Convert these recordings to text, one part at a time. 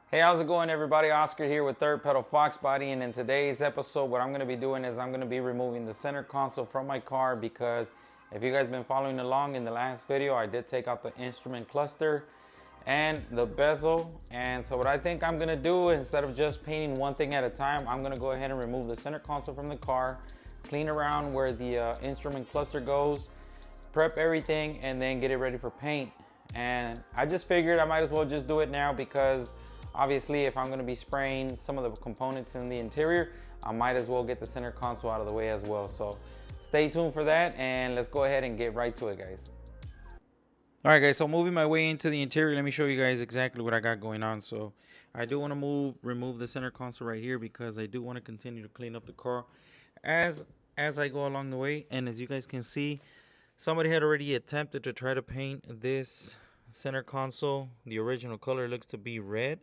Hey, how's it going, everybody? Oscar here with Third Pedal Foxbody, and in today's episode what I'm going to be doing is I'm going to be removing the center console from my car, because if you guys been following along in the last video, I did take out the instrument cluster and the bezel. And so what I think I'm going to do, instead of just painting one thing at a time, I'm going to go ahead and remove the center console from the car, clean around where the instrument cluster goes, prep everything, and then get it ready for paint. And I just figured I might as well just do it now, because obviously if I'm going to be spraying some of the components in the interior, I might as well get the center console out of the way as well. So stay tuned for that, and let's go ahead and get right to it, guys. All right, guys, so moving my way into the interior, let me show you guys exactly what I got going on. So I do want to remove the center console right here, because I do want to continue to clean up the car as I go along the way. And as you guys can see, somebody had already attempted to try to paint this center console. The original color looks to be red.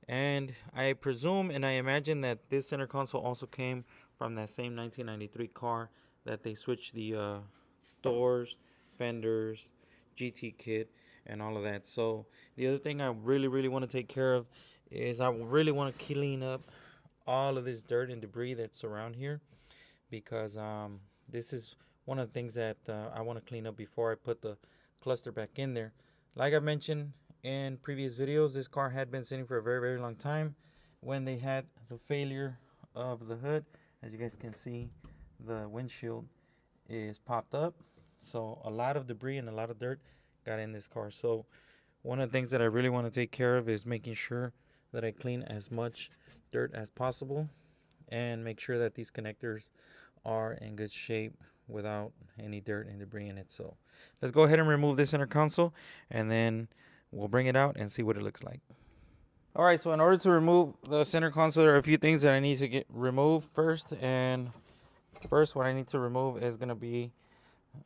And I presume and I imagine that this center console also came from that same 1993 car that they switched the doors, fenders, GT kit, and all of that. So the other thing I really want to take care of is I really want to clean up all of this dirt and debris that's around here, because this is one of the things that I want to clean up before I put the cluster back in there. Like I mentioned in previous videos, this car had been sitting for a very long time. When they had the failure of the hood, as you guys can see, the windshield is popped up, so a lot of debris and a lot of dirt got in this car. So one of the things that I really want to take care of is making sure that I clean as much dirt as possible and make sure that these connectors are in good shape without any dirt and debris in it. So let's go ahead and remove this center console, and then we'll bring it out and see what it looks like. All right, so in order to remove the center console, there are a few things that I need to get removed first. And first, what I need to remove is going to be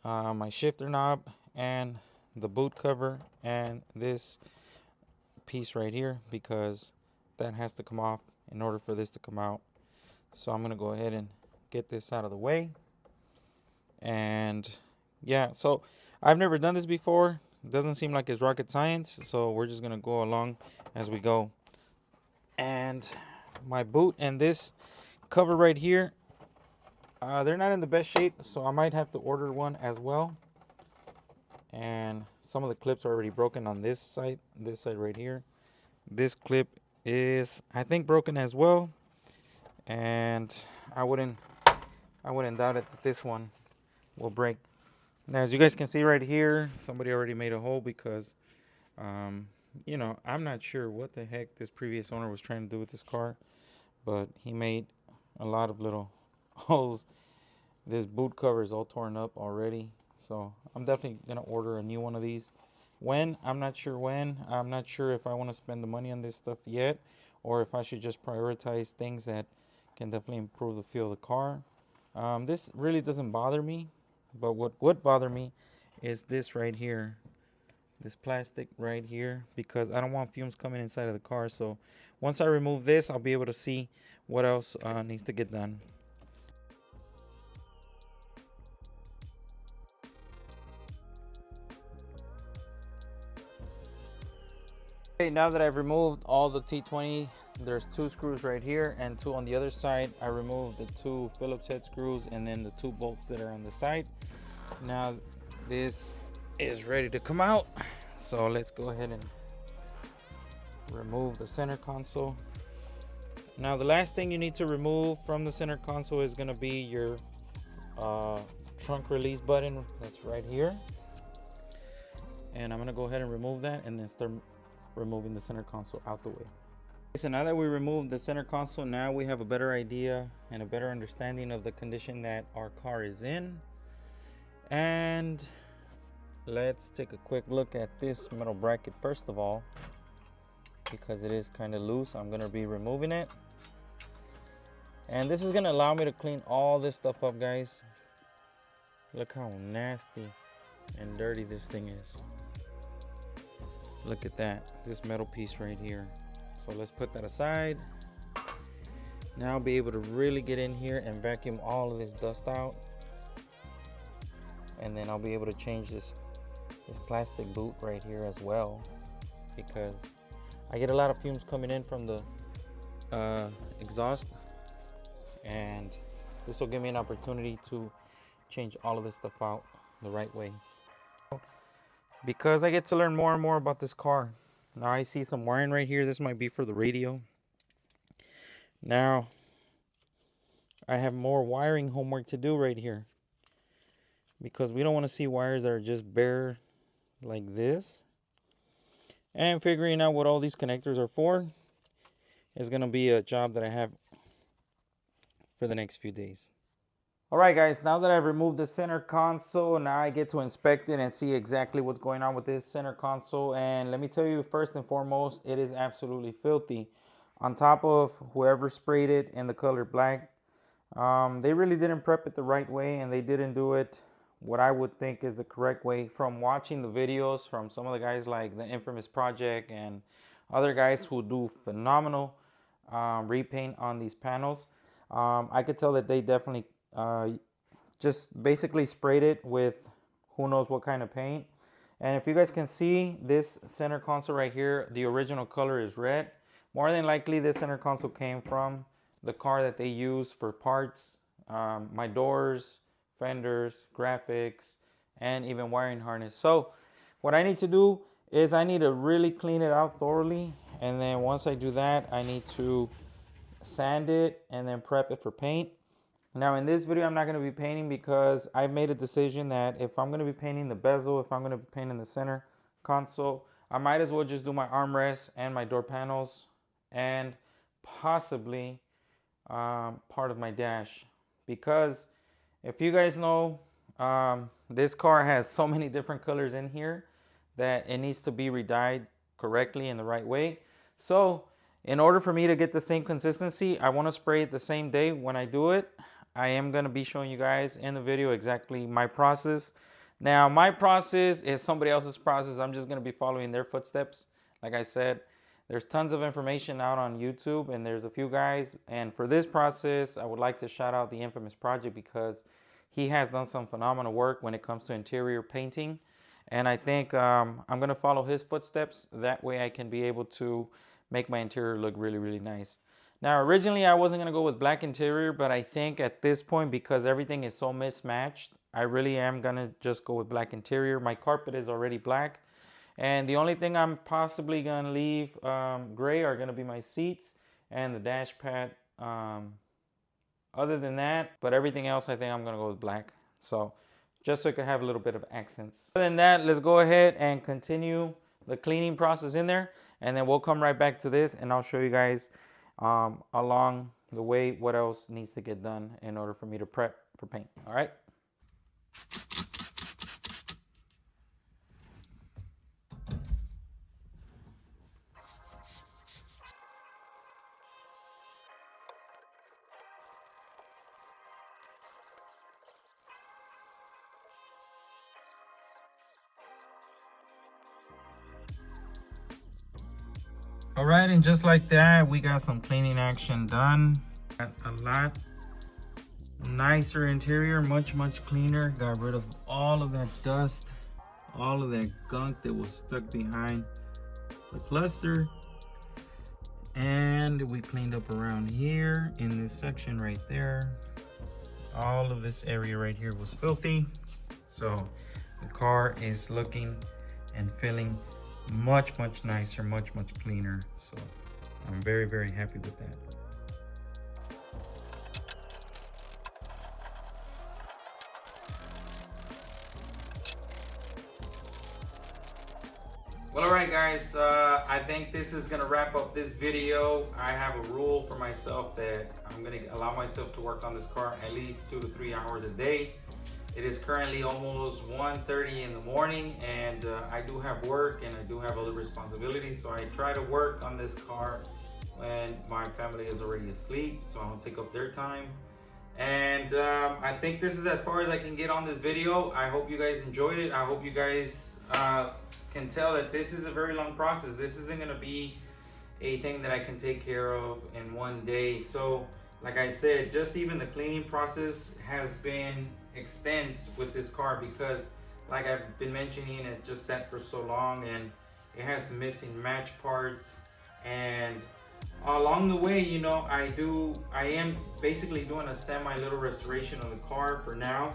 my shifter knob and the boot cover and this piece right here, because that has to come off in order for this to come out. So I'm going to go ahead and get this out of the way. And yeah, so I've never done this before. It doesn't seem like it's rocket science, so we're just gonna go along as we go. And my boot and this cover right here, they're not in the best shape, so I might have to order one as well. And some of the clips are already broken on this side right here. This clip is, I think, broken as well, and I wouldn't doubt it that this one will break. Now, as you guys can see right here, somebody already made a hole, because you know, I'm not sure what the heck this previous owner was trying to do with this car, but he made a lot of little holes. This boot cover is all torn up already, so I'm definitely gonna order a new one of these. When? I'm not sure when. I'm not sure if I want to spend the money on this stuff yet, or if I should just prioritize things that can definitely improve the feel of the car. This really doesn't bother me, but what would bother me is this right here, this plastic right here, because I don't want fumes coming inside of the car. So once I remove this, I'll be able to see what else needs to get done. Okay, now that I've removed all the T20, there's 2 screws right here and 2 on the other side. I removed the 2 Phillips head screws and then the 2 bolts that are on the side. Now this is ready to come out, so let's go ahead and remove the center console. Now the last thing you need to remove from the center console is going to be your trunk release button that's right here, and I'm going to go ahead and remove that and then start removing the center console out the way. So now that we removed the center console, now we have a better idea and a better understanding of the condition that our car is in. And let's take a quick look at this metal bracket first of all, because it is kind of loose. I'm going to be removing it, and this is going to allow me to clean all this stuff up, guys. Look how nasty and dirty this thing is. Look at that, this metal piece right here. So let's put that aside. Now I'll be able to really get in here and vacuum all of this dust out, and then I'll be able to change this plastic boot right here as well, because I get a lot of fumes coming in from the exhaust, and this will give me an opportunity to change all of this stuff out the right way, because I get to learn more and more about this car. Now I see some wiring right here. This might be for the radio. Now I have more wiring homework to do right here, because we don't want to see wires that are just bare like this. And figuring out what all these connectors are for is going to be a job that I have for the next few days. Alright guys, now that I've removed the center console, now I get to inspect it and see exactly what's going on with this center console. And let me tell you, first and foremost, it is absolutely filthy. On top of whoever sprayed it in the color black, they really didn't prep it the right way, and they didn't do it what I would think is the correct way. From watching the videos from some of the guys like the Infamous Project and other guys who do phenomenal repaint on these panels, I could tell that they definitely just basically sprayed it with who knows what kind of paint. And if you guys can see this center console right here, the original color is red. More than likely this center console came from the car that they use for parts, my doors, fenders, graphics, and even wiring harness. So what I need to do is I need to really clean it out thoroughly, and then once I do that, I need to sand it and then prep it for paint. Now in this video I'm not going to be painting, because I've made a decision that if I'm going to be painting the bezel, if I'm going to be painting the center console, I might as well just do my armrests and my door panels and possibly part of my dash. Because if you guys know, this car has so many different colors in here that it needs to be re-dyed correctly in the right way. So in order for me to get the same consistency, I want to spray it the same day when I do it. I am going to be showing you guys in the video exactly my process. Now my process is somebody else's process. I'm just going to be following their footsteps. Like I said, there's tons of information out on YouTube, and there's a few guys. And for this process, I would like to shout out the Infamous Project, because he has done some phenomenal work when it comes to interior painting. And I think I'm going to follow his footsteps. That way I can be able to make my interior look really, really nice. Now, originally I wasn't going to go with black interior, but I think at this point, because everything is so mismatched, I really am going to just go with black interior. My carpet is already black, and the only thing I'm possibly going to leave gray are going to be my seats and the dash pad. Other than that, but everything else, I think I'm going to go with black. So just so it can have a little bit of accents. Other than that, let's go ahead and continue the cleaning process in there, and then we'll come right back to this, and I'll show you guys along the way what else needs to get done in order for me to prep for paint. All right. All right, and just like that, we got some cleaning action done. Got a lot nicer interior, much cleaner. Got rid of all of that dust, all of that gunk that was stuck behind the cluster. And we cleaned up around here in this section right there. All of this area right here was filthy. So the car is looking and feeling much nicer, much cleaner. So I'm very happy with that. Well, all right guys, I think this is gonna wrap up this video. I have a rule for myself that I'm gonna allow myself to work on this car at least 2 to 3 hours a day. It is currently almost 1:30 in the morning, and I do have work and I do have other responsibilities, so I try to work on this car when my family is already asleep, so I don't take up their time. And I think this is as far as I can get on this video. I hope you guys enjoyed it. I hope you guys can tell that this is a very long process. This isn't going to be a thing that I can take care of in one day. So like I said, just even the cleaning process has been extensive with this car, because like I've been mentioning, it just sat for so long and it has missing match parts. And along the way, you know, I am basically doing a semi little restoration on the car for now.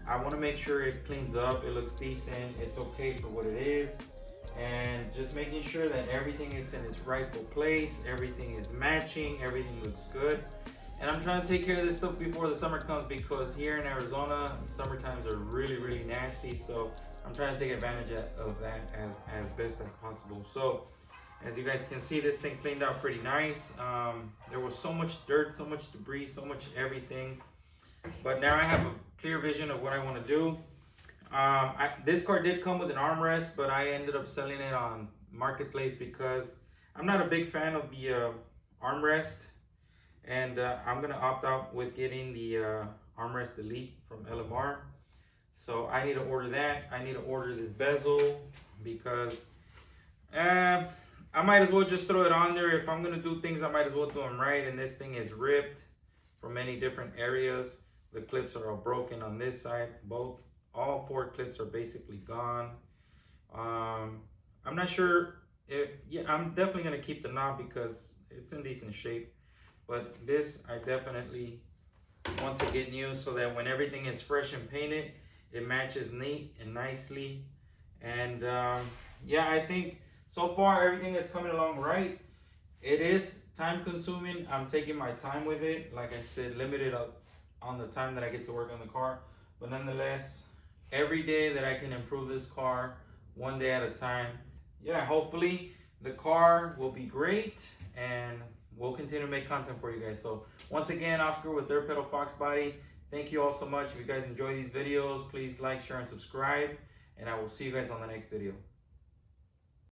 I want to make sure it cleans up, it looks decent, it's okay for what it is, and just making sure that everything is in its rightful place, everything is matching, everything looks good. And I'm trying to take care of this stuff before the summer comes, because here in Arizona, summer times are really, really nasty. So I'm trying to take advantage of that as best as possible. So as you guys can see, this thing cleaned out pretty nice. There was so much dirt, so much debris, so much everything. But now I have a clear vision of what I want to do. This car did come with an armrest, but I ended up selling it on Marketplace because I'm not a big fan of the armrest. And I'm gonna opt out with getting the armrest elite from LMR. So I need to order that. I need to order this bezel because I might as well just throw it on there. If I'm gonna do things, I might as well do them right. And this thing is ripped from many different areas. The clips are all broken on this side. All 4 clips are basically gone. I'm not sure. Yeah, I'm definitely gonna keep the knob because it's in decent shape. But this, I definitely want to get new so that when everything is fresh and painted, it matches neat and nicely. And yeah, I think so far everything is coming along right. It is time consuming. I'm taking my time with it. Like I said, limited on the time that I get to work on the car. But nonetheless, every day that I can improve this car, one day at a time. Yeah, hopefully the car will be great, and we'll continue to make content for you guys. So once again, Oscar with Third Pedal Foxbody. Thank you all so much. If you guys enjoy these videos, please like, share, and subscribe. And I will see you guys on the next video.